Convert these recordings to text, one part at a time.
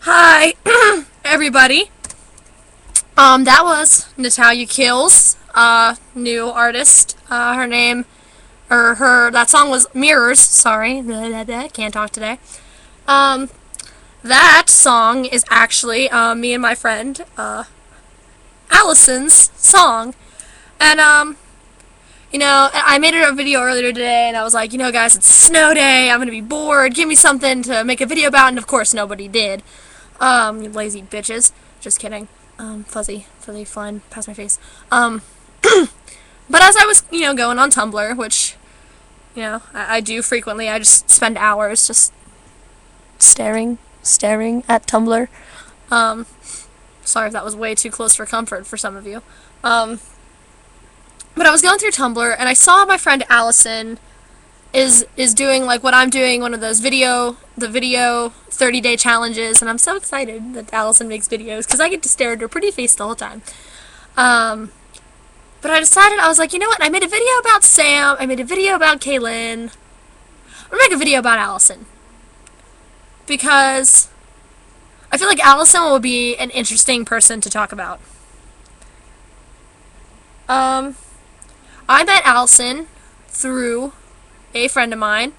Hi, everybody. That was Natalia Keel's new artist. Her name, or her, that song was Mirrors. Sorry, can't talk today. That song is actually me and my friend Allison's song, and I made a video earlier today, and I was like, guys, it's snow day. I'm gonna be bored. Give me something to make a video about, and of course, nobody did. You lazy bitches. Just kidding. Fuzzy flying past my face. But as I was, going on Tumblr, which, I do frequently, I just spend hours just staring at Tumblr. Sorry if that was way too close for comfort for some of you. But I was going through Tumblr, and I saw my friend Allison is doing like what I'm doing, one of those video 30-day challenges, and I'm so excited that Allison makes videos because I get to stare at her pretty face the whole time. But I decided, I was like, you know what? I made a video about Sam. I made a video about Kaylin. I'm gonna make a video about Allison because I feel like Allison will be an interesting person to talk about. I met Allison through a friend of mine,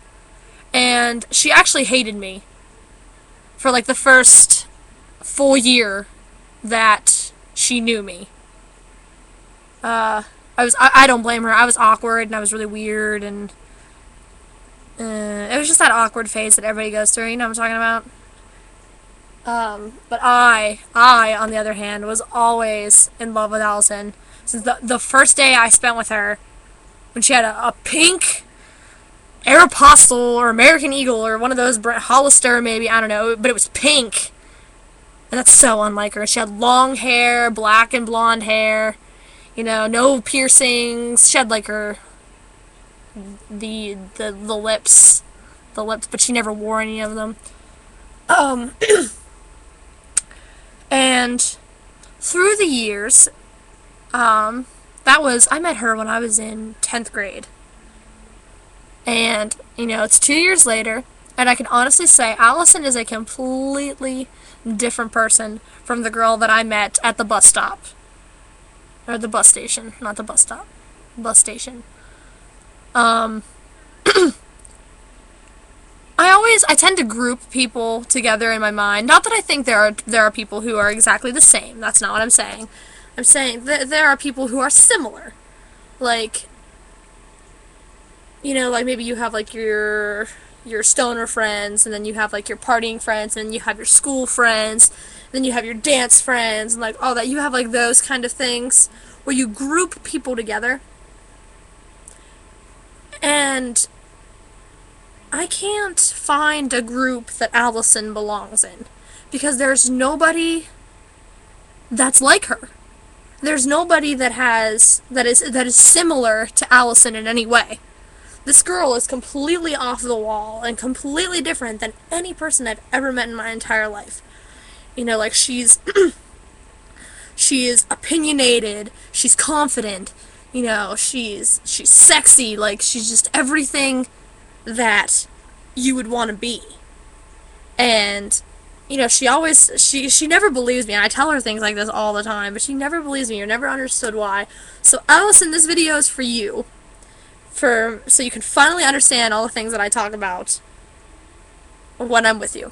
and she actually hated me for like the first full year that she knew me. I don't blame her. I was awkward and I was really weird, and it was just that awkward phase that everybody goes through, you know what I'm talking about? But I, on the other hand, was always in love with Allison since the first day I spent with her, when she had a pink Aeropostale or American Eagle or one of those, Hollister maybe, I don't know, but it was pink. And that's so unlike her. She had long hair, black and blonde hair, no piercings. She had like the lips, but she never wore any of them. And through the years, I met her when I was in 10th grade. And, it's 2 years later, and I can honestly say Allison is a completely different person from the girl that I met at the bus stop. Or the bus station, not the bus stop. Bus station. I tend to group people together in my mind. Not that I think there are people who are exactly the same. That's not what I'm saying. I'm saying there are people who are similar. Like, like maybe you have like your stoner friends, and then you have like your partying friends, and then you have your school friends, then you have your dance friends, and like all that. You have like those kind of things where you group people together. And I can't find a group that Allison belongs in, because there's nobody that's like her. There's nobody that is similar to Allison in any way. This girl is completely off the wall and completely different than any person I've ever met in my entire life. Like she's opinionated, she's confident, she's sexy, like she's just everything that you would want to be. And she never believes me, and I tell her things like this all the time, but she never believes me or never understood why. So Allison, this video is for you. So you can finally understand all the things that I talk about when I'm with you.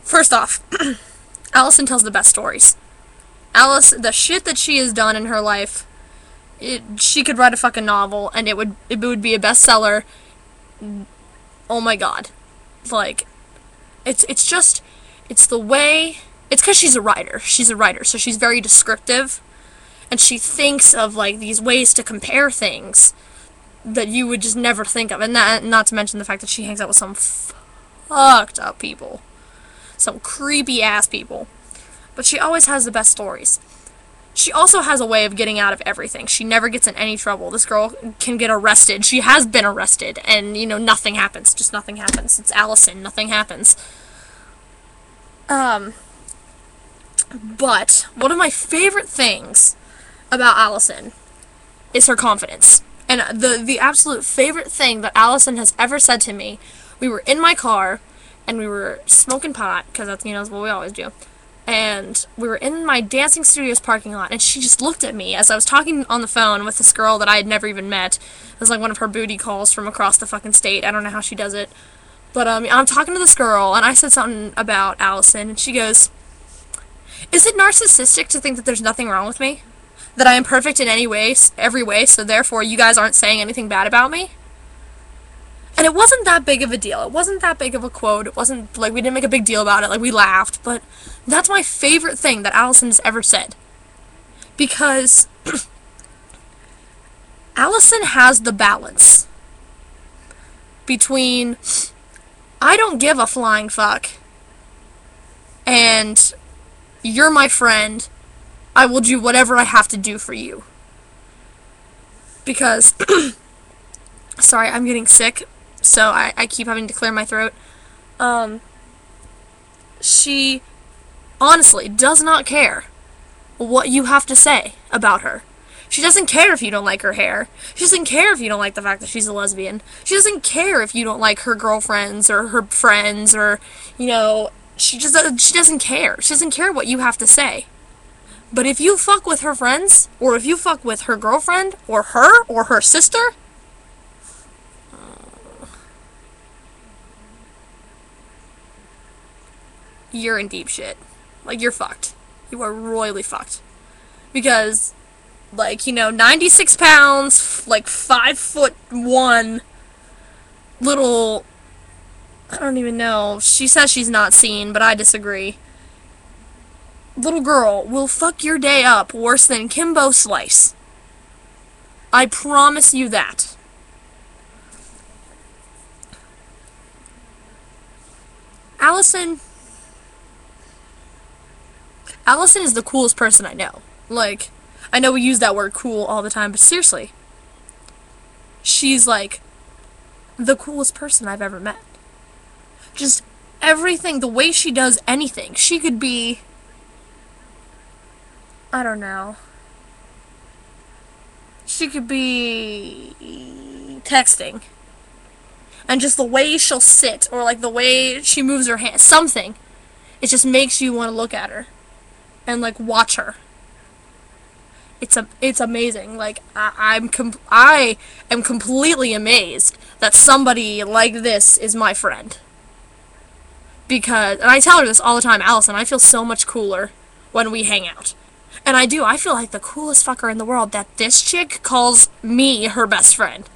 First off, Allison tells the best stories. The shit that she has done in her life, she could write a fucking novel, and it would be a bestseller. Oh my god. Like, it's the way, it's because she's a writer, so she's very descriptive, and she thinks of, like, these ways to compare things that you would just never think of, and not to mention the fact that she hangs out with some fucked up people, some creepy ass people, but she always has the best stories. She also has a way of getting out of everything. She never gets in any trouble. This girl can get arrested. She has been arrested, and, nothing happens. Just nothing happens. It's Allison. Nothing happens. But one of my favorite things about Allison is her confidence. And the absolute favorite thing that Allison has ever said to me, we were in my car, and we were smoking pot, because that's, that's what we always do. And we were in my Dancing Studios parking lot, and she just looked at me as I was talking on the phone with this girl that I had never even met. It was like one of her booty calls from across the fucking state. I don't know how she does it. But I'm talking to this girl, and I said something about Allison, and she goes, "Is it narcissistic to think that there's nothing wrong with me? That I am perfect in every way, so therefore you guys aren't saying anything bad about me?" And it wasn't that big of a deal. It wasn't that big of a quote. It wasn't, like, we didn't make a big deal about it. Like, we laughed. But that's my favorite thing that Allison has ever said. Because Allison has the balance between, I don't give a flying fuck, and you're my friend, I will do whatever I have to do for you. Because, sorry, I'm getting sick, so I keep having to clear my throat. She honestly does not care what you have to say about her. She doesn't care if you don't like her hair. She doesn't care if you don't like the fact that she's a lesbian. She doesn't care if you don't like her girlfriends or her friends or, she doesn't care. She doesn't care what you have to say. But if you fuck with her friends, or if you fuck with her girlfriend, or her sister, you're in deep shit. Like, you're fucked. You are royally fucked. Because, 96 pounds, 5'1", little, I don't even know, she says she's not seen, but I disagree. Little girl will fuck your day up worse than Kimbo Slice. I promise you that. Allison is the coolest person I know. I know we use that word cool all the time, but seriously, she's, the coolest person I've ever met. Just everything, the way she does anything. She could be, I don't know. She could be texting. And just the way she'll sit, or, the way she moves her hands, something. It just makes you want to look at her. And, watch her. It's amazing. I am completely amazed that somebody like this is my friend. Because, and I tell her this all the time, Allison, I feel so much cooler when we hang out. And I do. I feel like the coolest fucker in the world that this chick calls me her best friend.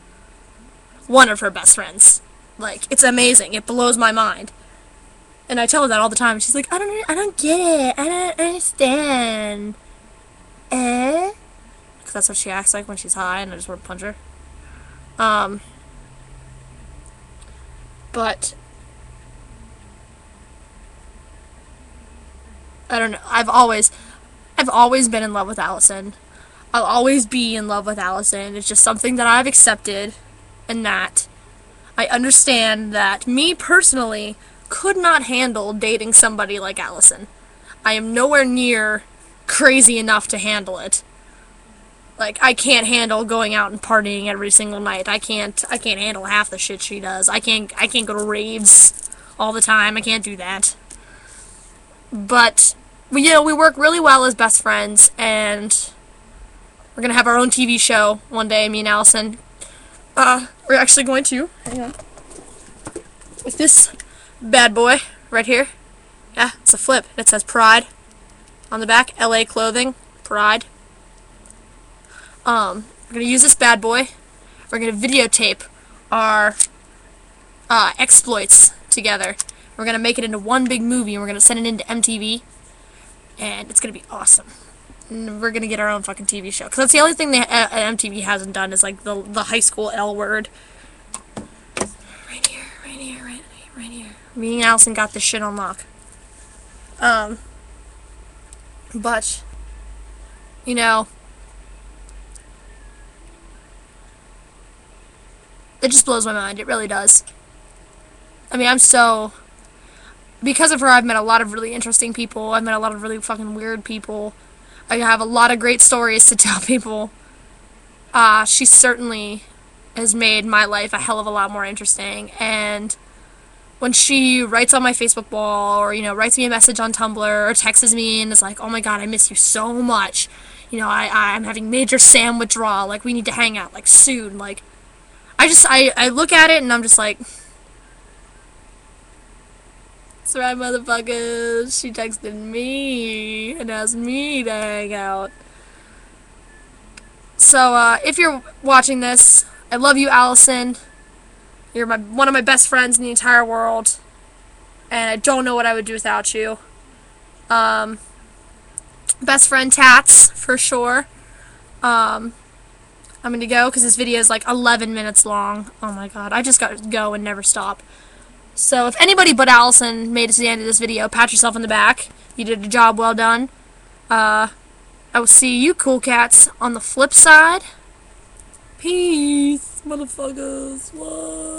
One of her best friends. It's amazing. It blows my mind. And I tell her that all the time. She's like, I don't get it. I don't understand. Because that's what she acts like when she's high, and I just want to punch her. But I don't know. I've always been in love with Allison. I'll always be in love with Allison. It's just something that I've accepted, and that I understand that me personally could not handle dating somebody like Allison. I am nowhere near crazy enough to handle it. I can't handle going out and partying every single night. I can't handle half the shit she does. I can't go to raves all the time. I can't do that. But we work really well as best friends, and we're gonna have our own TV show one day, me and Allison. We're actually going to, hang on, with this bad boy right here. Yeah, it's a flip. It says Pride on the back. LA Clothing. Pride. We're gonna use this bad boy. We're gonna videotape our exploits together. We're gonna make it into one big movie, and we're gonna send it into MTV, and it's gonna be awesome. And we're gonna get our own fucking TV show, because that's the only thing that MTV hasn't done is the high school L word. Right here. Me and Allison got this shit on lock. But it just blows my mind. It really does. I mean, because of her, I've met a lot of really interesting people. I've met a lot of really fucking weird people. I have a lot of great stories to tell people. She certainly has made my life a hell of a lot more interesting. And when she writes on my Facebook wall, or, writes me a message on Tumblr, or texts me and is like, oh my god, I miss you so much. I'm having major Sam withdrawal. Like, we need to hang out, like, soon. Like, I look at it and I'm just like, that's right, motherfuckers. She texted me and asked me to hang out. So, if you're watching this, I love you, Allison. You're one of my best friends in the entire world. And I don't know what I would do without you. Best friend Tats, for sure. I'm gonna go because this video is like 11 minutes long. Oh my god, I just gotta go and never stop. So if anybody but Allison made it to the end of this video, pat yourself on the back. You did a job well done. I will see you cool cats on the flip side. Peace, motherfuckers. What?